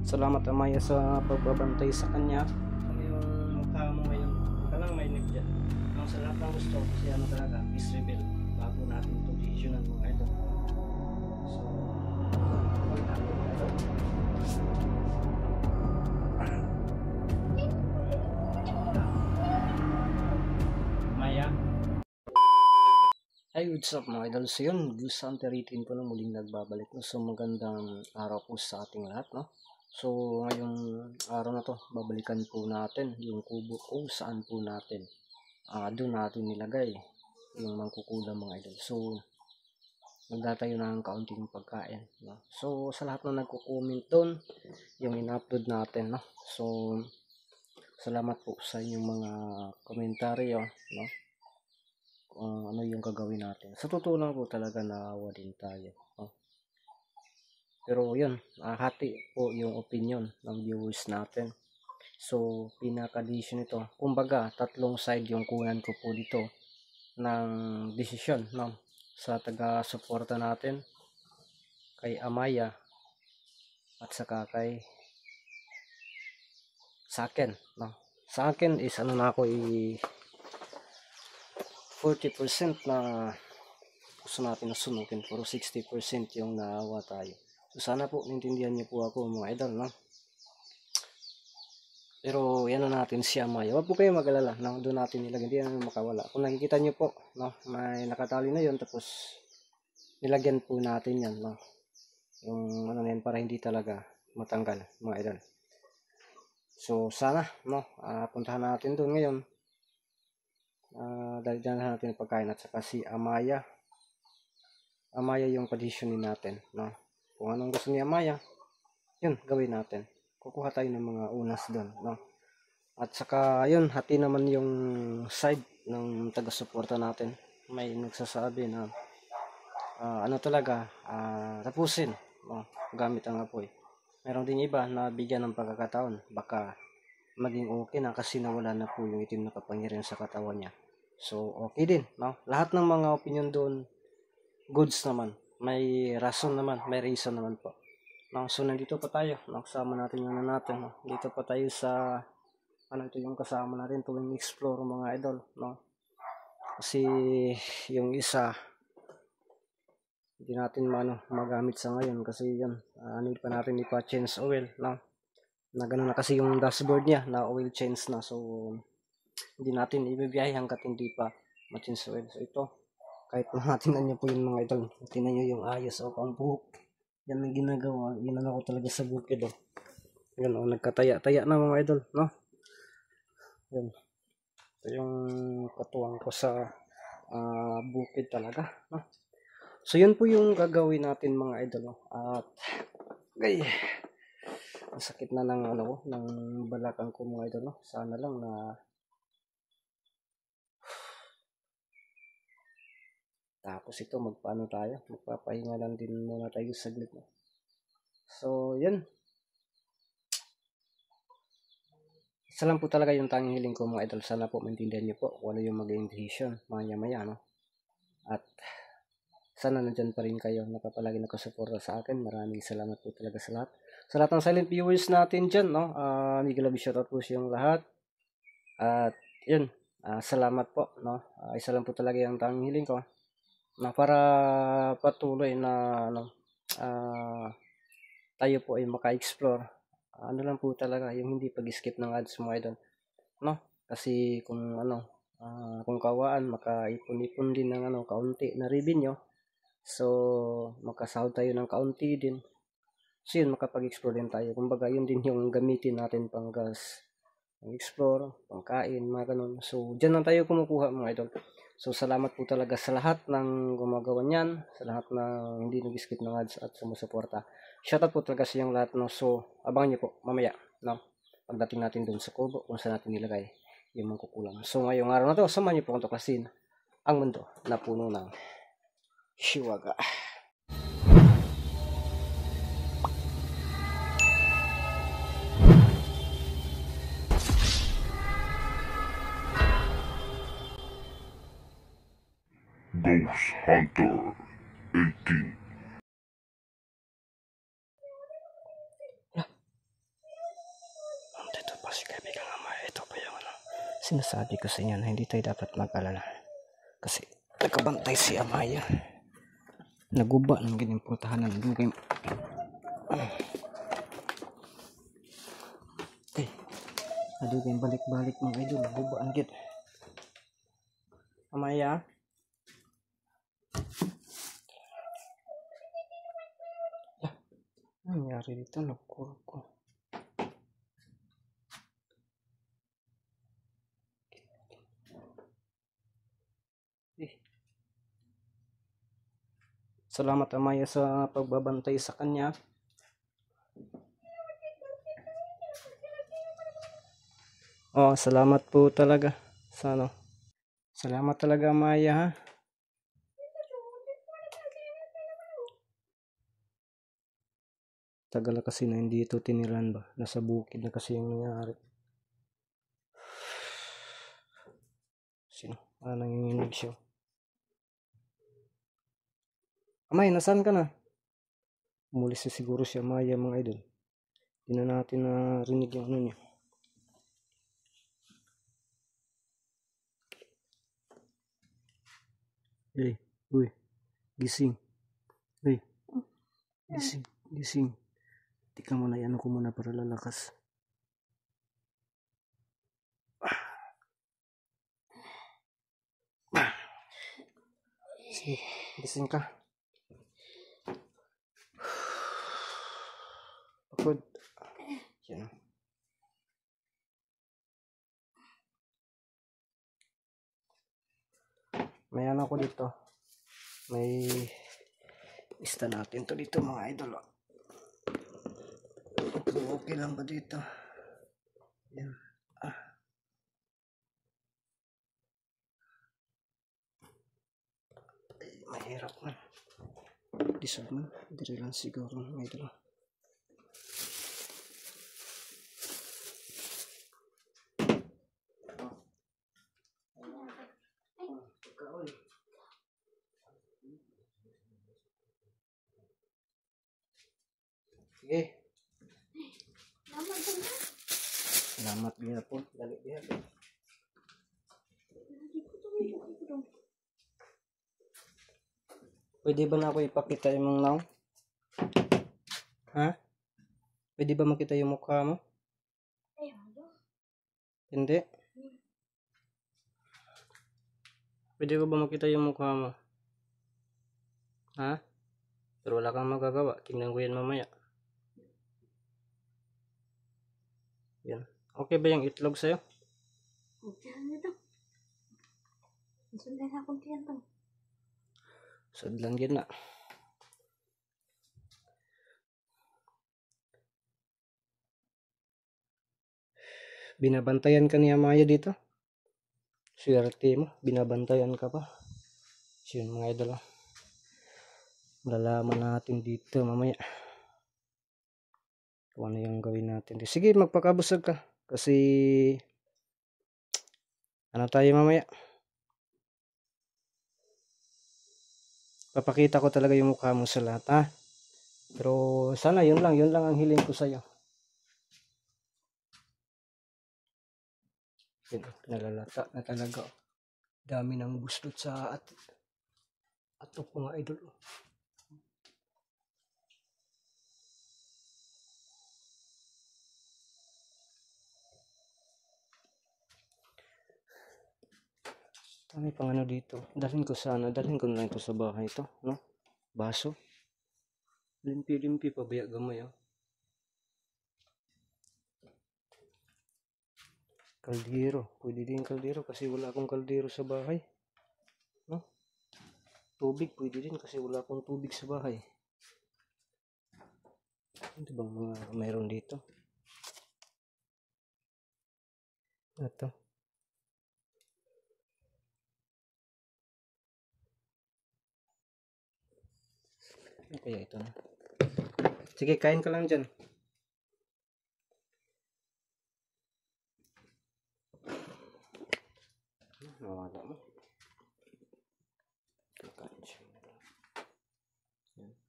Salamat Amaya sa pagbabantay sa kanya. Yung mukha mo ngayon, ka lang may dyan. Ang sa lahat ng gusto, kasi ano talaga, peace rebel. Bago natin ito decisionan mga idol. So, Maya. Hi, what's up mga idol? So yun, Goose Hunter 18 po na muling nagbabalik. No? So magandang araw po sa ating lahat. No? So ngayong araw na to, babalikan po natin yung kubo kung saan po natin doon natin nilagay yung mangkukulam mga idol. So magtatayo na ng kaunting pagkain. No? So sa lahat na nagko-comment doon, yung in-upload natin. No? So salamat po sa inyong mga komentaryo. No? Ano yung gagawin natin. Sa totoo lang po talaga naawa din tayo. Pero yun, hati po yung opinion ng viewers natin. So, pinaka-decision ito. Kumbaga, tatlong side yung kunan ko po dito ng desisyon, no? Sa taga-suporta natin, kay Amaya, at saka kay sa akin, no? Sa akin is ano na ako 40% na gusto natin na sunukin, pero 60% yung naawa tayo. So sana po nintindihan niyo po ako mga idol, no? Pero yan na natin si Amaya. Huwag po kayo mag-alala, no? Doon natin nilagyan, hindi naman makawala. Kung nakikita niyo po, no? May nakatali na yun, tapos nilagyan po natin yan, no? Yung ano na yan, para hindi talaga matanggal mga idol. So sana, no? Puntahan natin doon ngayon. Dahil dyan natin pagkain, at saka si Amaya yung positionin natin, no? Kung anong gusto ni Amaya, yun gawin natin. Kukuha tayo ng mga unas doon, no? At saka yun, hati naman yung side ng taga-suporta natin. May nagsasabi na ano talaga, tapusin, no? Gamit ang apoy. Meron din iba na bigyan ng pagkakataon, baka maging okay na kasi nawala na po yung itim na kapangyarihan sa katawan niya. So okay din, no? Lahat ng mga opinion doon goods naman, may rason naman, may reason naman po. No, so nandito pa tayo, nakasama natin yung natin, no? Dito pa tayo sa ito yung kasama natin tuwing explore mga idol, no? Kasi yung isa hindi natin magamit sa ngayon kasi yan, need pa natin ipa-change oil, no? Na ganoon na kasi yung dashboard niya, na oil change na, so hindi natin ibibiyahe hanggat hindi pa ma-change oil. So ito, kahit tingnan nyo po yung mga idol, tingnan nyo yung ayos o pang buhok, yan ang ginagawa, ginagawa ko talaga sa bukid, oh. Yan, nagkataya-taya na mga idol, no? Yan, ito yung katuwang ko sa bukid talaga, no? So yun po yung gagawin natin mga idol, no? At ang sakit na ng ng balakang ko mga idol, no? Sana lang na tapos ito magpaano tayo, magpapahinga lang din muna tayo saglit, no? So yun, isa lang po talaga yung tanging hiling ko mga idol. Sana po maintindihan niyo po kung ano yung maging decision maya-maya, no? At sana nandyan pa rin kayo, nakapalagi nakasuporta sa akin. Maraming salamat po talaga sa lahat. Sa lahat ng silent viewers natin dyan, no? Mega love shoutout po siyong lahat. At yun, salamat po, no? Isa lang po talaga yung tanging hiling ko, na para patuloy na tayo po ay maka-explore. Ano lang po talaga, yung hindi pag-skip ng ads mga idol, no? Kasi kung kung kawaan, makaipon-ipon din ng kaunti na revenue. So, makasahod tayo ng kaunti din. So, yun, makapag-explore din tayo. Kumbaga, yun din yung gamitin natin pang gas, pang explore, pang kain, mga ganun. So, dyan lang tayo kumukuha mga idol. So, salamat po talaga sa lahat ng gumagawa niyan, sa lahat ng hindi nag-skip ng ads at sumusuporta. Shoutout po talaga sa yung lahat, no? So, abangan nyo po mamaya, no? Pagdating natin dun sa kubo, kung saan natin nilagay yung mangkukulam. So, ngayong araw na to, samahan nyo po kung tuklasin ang mundo na puno ng Shiwaga. Ghost Hunter 18. Kasi kaibigan nga Maya, ito pa yung ano, sinasabi ko sa inyo na hindi tayo dapat mag-alala. Kasi nakabantay si Amaya. Naguba ng ganyang putahanan. Okay. Nadugay balik-balik mga idol. Naguba ang git. Amaya. Ano nangyari dito? Nagkurok ko. Salamat Amaya sa pagbabantay sa kanya. Oh, salamat po talaga sa ano. Salamat talaga Amaya ha. Tagal na kasi na hindi ito tinilan ba. Nasa bukid na kasi yung nangyari. Sino? Nanginginig siya. Amay, nasaan ka na? Umulis na siguro siya Maya mga idol. Hindi na natin narinig yung ano niya. Hey, uy, gising. Hey, gising, gising. Tika mo na, ano ko muna para lalakas. Gising ka. Pagod. Yan. May ano ko dito. May lista natin to dito mga idol. Okay lang ba dito? Yan. Ay, mahirap na. Disod man. Diri lang siguro mga idol. Sige. Salamat biya po. Dali biya. Pwede ba na ako ipakita yung mga naong? Ha? Pwede ba makita yung mukha mo? Hindi. Pwede ko ba makita yung mukha mo? Ha? Pero wala kang magagawa. Tingnan ko yan mamaya. Yan. Okay ba yung itlog sa'yo? Sadlan yan na. Binabantayan ka niya Maya dito? Swerte mo. Binabantayan ka pa. So yun mga idol. Malalaman natin dito mamaya. Kung ano yung gawin natin. Sige, magpakabusog ka. Kasi ano tayo mamaya? Papakita ko talaga yung mukha mo sa lahat, ha? Pero sana yun lang ang hiling ko sa'yo. Yun, nalalata na talaga. Dami ng buslot sa atok mga idol. Dami pang ano dito. Dalhin ko na lang ito sa bahay ito, no? Baso. Limpi-limpi pa baya gamay, oh. Kaldero. Pwede din kaldero kasi wala akong kaldero sa bahay. No? Tubig. Pwede din kasi wala akong tubig sa bahay. Ano bang mga mayroon dito? Ito. Ano kaya ito na? Sige, kain ka lang dyan. Nawala mo.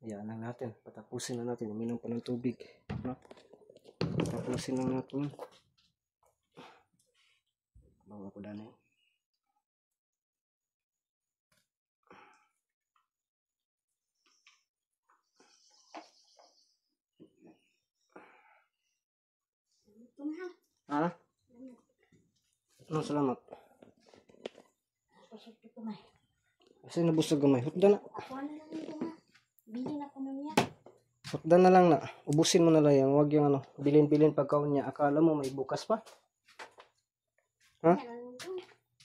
Ayan na natin. Patapusin na natin. Uminom pa ng tubig. No? Patapusin na natin. Bawa ko dani. Ha? Ano salamat? Busog ko may. Kasi nabusog gamay. Hutda na. Ako na lang ito nga. Bili na ko nun niya. Hutda na lang na. Ubusin mo na lang yan. Huwag yung ano. Bilin-bilin pagkaon niya. Akala mo may bukas pa. Ha? Yan lang ito.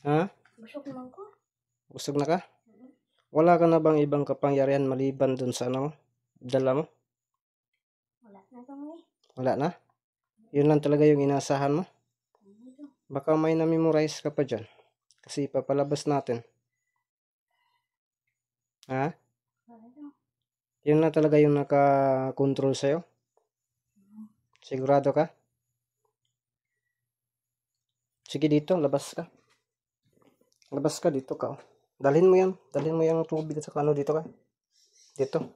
Ha? Busog naman ko. Busog na ka? Wala ka na bang ibang kapangyarihan maliban dun sa ano? Dala mo? Wala na ito mo eh. Wala na? Yun lang talaga yung inaasahan mo? Ano ito? Baka may na-memorize ka pa dyan. Kasi papalabas natin. Ha? Wala ito. Yun na talaga yung naka-control sa'yo? Sigurado ka? Sige dito, labas ka. Labas ka dito ka. Oh. Dalhin mo yan. Dalhin mo yung tubig sa kano dito ka. Dito.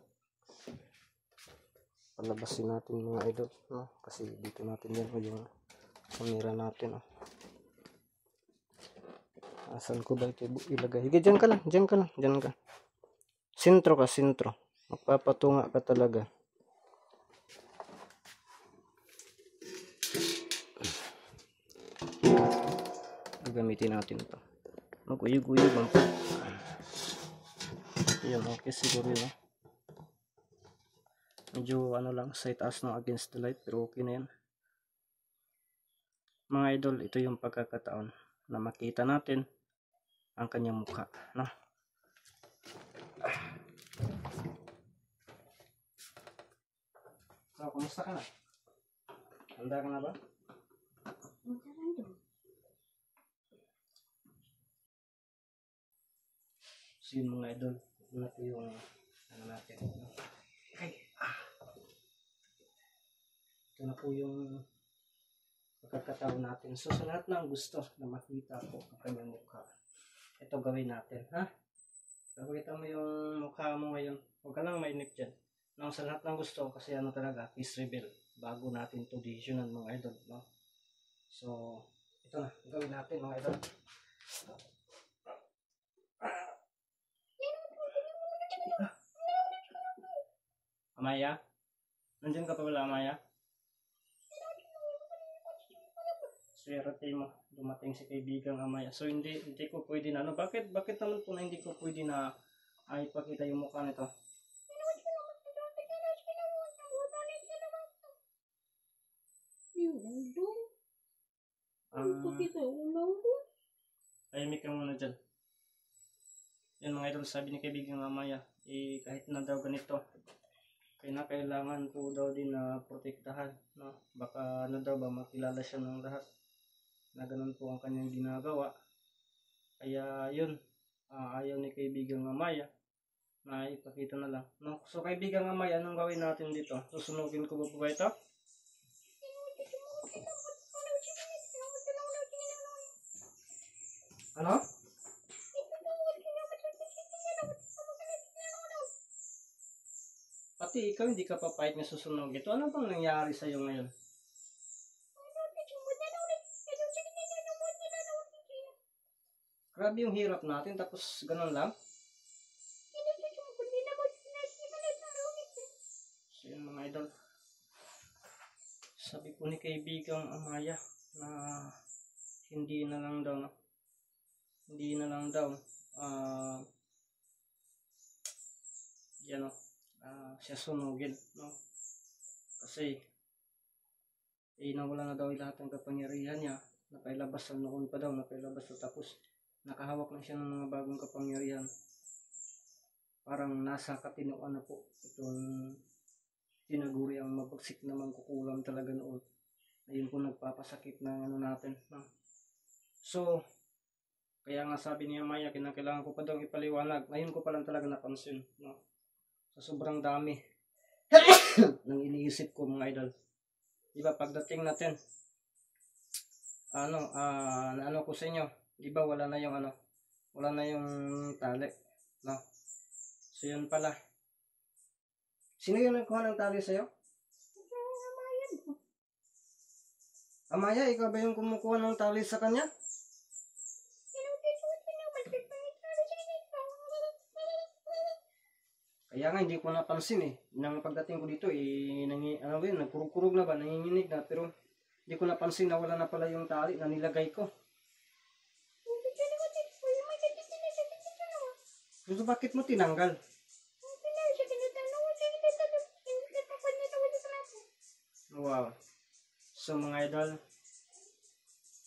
Palabasin natin mga idol. No? Kasi dito natin yan yung kamera natin. Oh. Asan ko ba ito ilagay? Hige, dyan ka lang. Dyan ka lang. Dyan ka. Sintro ka, sintro. Magpapatunga ka talaga. Gagamitin natin ito. Mag-uyog-uyog lang po. Yan, okay siguro yun. Medyo ano lang, sight as no against the light. Pero okay na yan. Mga idol, ito yung pagkakataon na makita natin ang kanyang mukha. No? So, kumusta ka na? Handa ka na ba? Ano ka lang ito? So yun mga idol, ito po yung ano natin. Okay. Ito na po yung pagkakataon natin. So sa lahat ng gusto na makita po ang kanyang mukha, ito gawin natin. Ha? Pakita mo yung mukha mo ngayon. Huwag ka lang mainip dyan. No, sa lahat ng gusto, kasi ano talaga, face reveal. Bago natin to decisionan mga idol. No? So, ito na. Gawin natin mga idol. Amaya? Nandiyan ka pa wala, Amaya? Swerte mo. Dumating si kaibigang Amaya. So, hindi ko pwede na. Ano, bakit naman po na hindi ko pwede na ay ipakita yung mukha nito? Yung ulo. Ah, Pakita ulo ko. tahimik ka muna dyan. Yan mga idol, sabi ni kaibigang Amaya, kahit na daw ganito, kailangan po daw din na protektahan. No? Baka ano daw ba, makilala siya ng lahat. Na ganun po ang kanyang ginagawa. Kaya yun, ayaw ni kaibigang Amaya na ipakita na lang. No? So kaibigang Amaya, anong gawin natin dito? Susunugin ko ba po ba ito? Ano? Pati ikaw hindi ka papayag na susunog ito. Ano bang nangyari sa iyo ngayon? Grabe yung hirap natin tapos ganun lang. So yun mga idol. Sabi po ni kaibigang Amaya na hindi na lang daw yan o, siya sunugin, no? Kasi nawala na daw lahat ng kapangyarihan niya. Napailabas sa noon pa daw, napailabas na tapos nakahawak na siya ng mga bagong kapangyarihan. Parang nasa katinoan na po itong tinaguri ang mabagsik na mangkukulam talaga noon. Ayun po nagpapasakit ng ano natin, no? So, kaya nga sabi niya Maya, kinakailangan ko pa daw ipaliwanag. Ngayon ko pa lang talaga napansin, no? Sa sobrang dami ng iniisip ko mga idol. Diba pagdating natin, ano ko sa inyo, diba wala na yung tali, no? So yun pala. Sino yung nagkuha ng tali sa'yo? Amaya, ikaw ba yung kumukuha ng tali sa kanya? Kaya nga hindi ko napansin eh. Nang pagdating ko dito ano ba yun, nagkurug-kurug na ba, nanginginig na, pero hindi ko napansin na wala na pala yung tali na nilagay ko. So bakit mo tinanggal? Wow. So mga idol,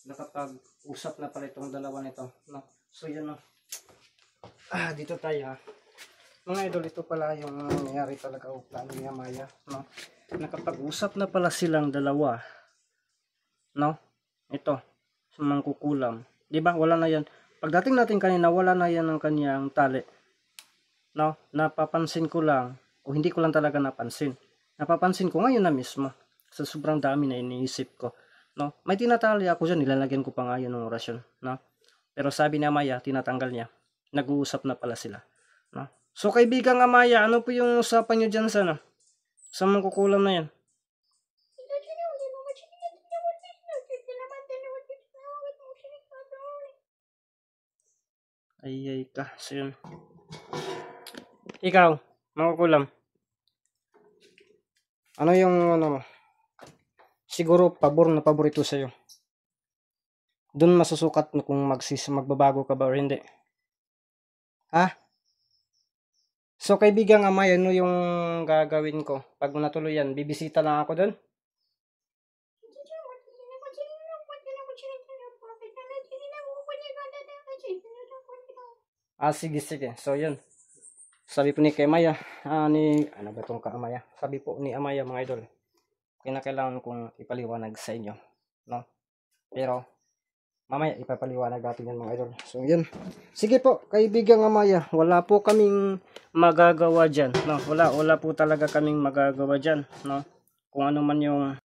nakapag-usap na pala itong dalawa nito, no? So yun, no. Dito tayo ha. Mga idol, ito pala yung nangyayari talaga o plano ni Amaya, no? Nakapag-usap na pala silang dalawa, no? Ito, sa mangkukulam. Di ba? Wala na yan. Pagdating natin kanina, wala na yan ng kanyang tali. No? Napapansin ko lang, o hindi ko lang talaga napansin. Napapansin ko ngayon na mismo, sa sobrang dami na iniisip ko. No? May tinatali ako dyan, nilalagyan ko pa nga yun ng orasyon. No? Pero sabi ni Amaya, tinatanggal niya. Nag-uusap na pala sila. No? So kaibigang Amaya, ano po yung usapan nyo dyan sa, no? Sa mangkukulam na yan? Ay ka, so yun. Ikaw, mangkukulam. Ano yung ano mo? Siguro pabor na paborito sa'yo. Doon masusukat kung magbabago ka ba or hindi. Ha? So kaibigang Amaya, ano yung gagawin ko? Pag natuloy yan, bibisita lang ako doon? Sige, sige. So yun. Sabi po ni Amaya, ano ba itong Amaya? Sabi po ni Amaya mga idol, kinakailangan kong ipaliwanag sa inyo, no? Pero mamaya ipapaliwanag natin yan mga idol. So yun. Sige po, kaibigang Amaya, wala po kaming magagawa dyan, no? Wala po talaga kaming magagawa dyan, no? Kung ano man yung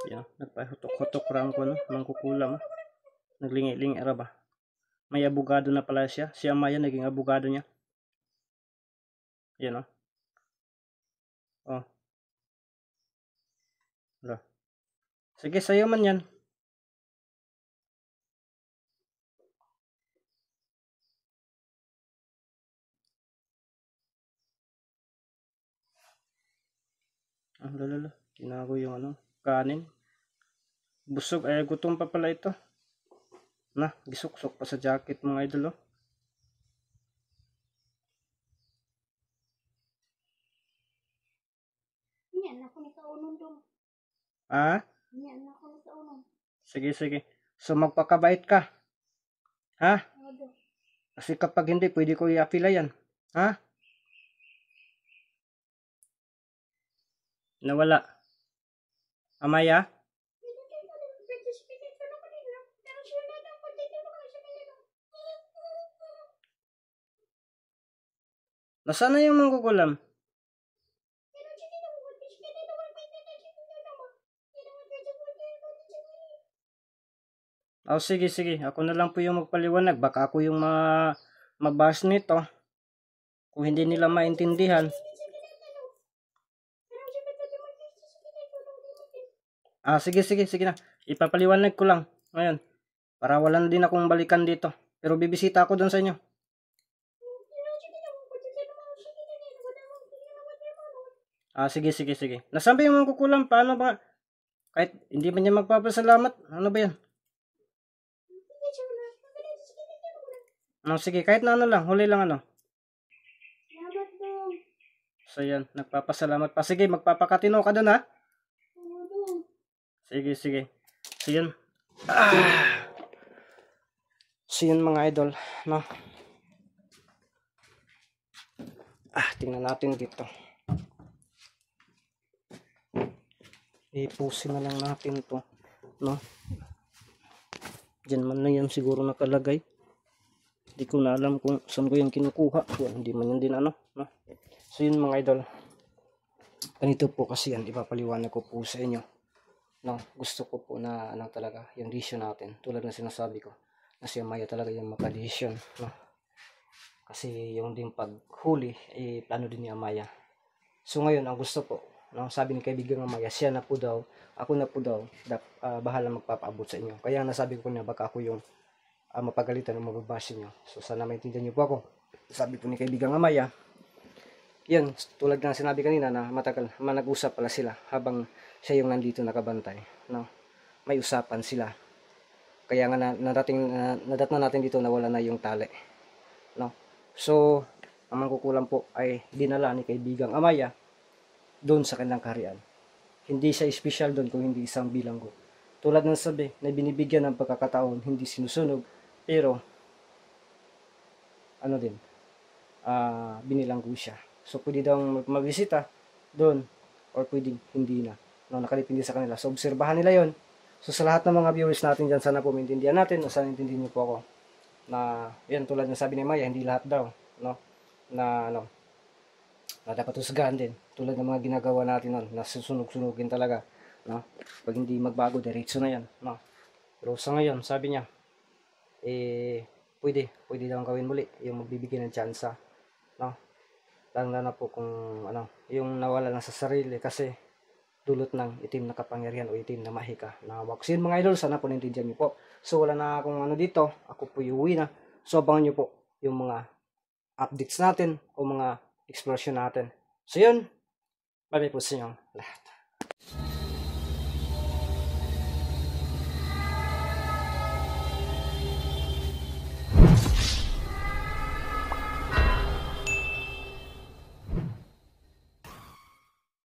yan, nagpahutok-hutok rang ko, no? Mangkukulam, naglingi-lingi ara ba? May abogado na pala siya. Si Amaya naging abogado niya. Yan, oh. Oh. Sige, sa'yo man yan. Lala. Tinago yung kanin. Busog, gutom pa pala ito. Na, gisok-sok pa sa jacket mga idol, Yan ako ni kaunon dong. Yan ako ni kaunon. Sige, sige. So magpakabait ka. Ha? Kasi kapag hindi, pwede ko i-apila yan. Ha? Nawala. Amaya? Nasaan na yung mangkukulam? Sige, sige. Ako na lang po yung magpaliwanag. Baka ako yung mabas nito. Kung hindi nila maintindihan. Sige, sige, sige na. Ipapaliwanag ko lang. Ngayon. Para wala na din akong balikan dito. Pero bibisita ako doon sa inyo. Sige, sige, sige. Nasaan ba yung mangkukulam? Paano ba? Kahit hindi man niya magpapasalamat. Ano ba yan? Sige, kahit na ano lang. Huli lang ano. Salamat dong. So yan, nagpapasalamat pa. Sige, magpapakatino ka doon ha. Sige, sige. So yun. So yun mga idol. No? Tingnan natin dito. Ipusin na lang natin to, no? Diyan man na yan siguro nakalagay. Hindi ko na alam kung saan ko yan kinukuha. Hindi man yan din no? So yun mga idol. Ganito po kasi yan, ipapaliwanag ko po sa inyo. No, gusto ko po na talaga yung decision natin. Tulad na sinasabi ko, na si Amaya talaga yung maka-decision, no? Kasi yung din paghuli, plano din ni Amaya. So ngayon, ang gusto po, no, sabi ni kaibigan Amaya, siya na po daw, ako na po daw, bahala magpapaabot sa inyo. Kaya nasabi ko na baka ako yung mapagalitan o mababasin nyo. So sana maintindihan nyo po ako. sabi po ni kaibigang Amaya, yun, tulad ng sinabi kanina na matagal, nag-usap pala sila habang siya yung nandito nakabantay, no? May usapan sila. Kaya nga nadatna natin dito na wala na yung tali, no? So, ang mangkukulam po ay dinala ni kaibigang Amaya doon sa kanilang kaharian. Hindi siya special doon kung hindi isang bilanggo. Tulad ng sabi na binibigyan ng pagkakataon, hindi sinusunog, pero ano din, binilanggo siya. So, pwede daw magbisita doon or pwede hindi na. No, nakalipindi sa kanila. So, obserbahan nila yon. So, sa lahat ng mga viewers natin dyan, sana po maintindihan natin o sana intindihan niyo po ako na, yan, tulad ng sabi ni Maya, hindi lahat daw, no, na dapat husgahan din. Tulad ng mga ginagawa natin nun, na susunog-sunugin talaga, no? Pag hindi magbago, diretso na yan, no? Pero sa ngayon, sabi niya, pwede daw gawin muli, yung magbibigay ng tsansa, no? Lalo na po kung, yung nawala na sa sarili, kasi dulot ng itim na kapangyarihan o itim na mahika na hawak. So yun mga idol, sana po naintindihan niyo po. So wala na akong dito, ako po iuwi na. So abangan niyo po yung mga updates natin o mga exploration natin. So yun, bye bye po sa inyo lahat.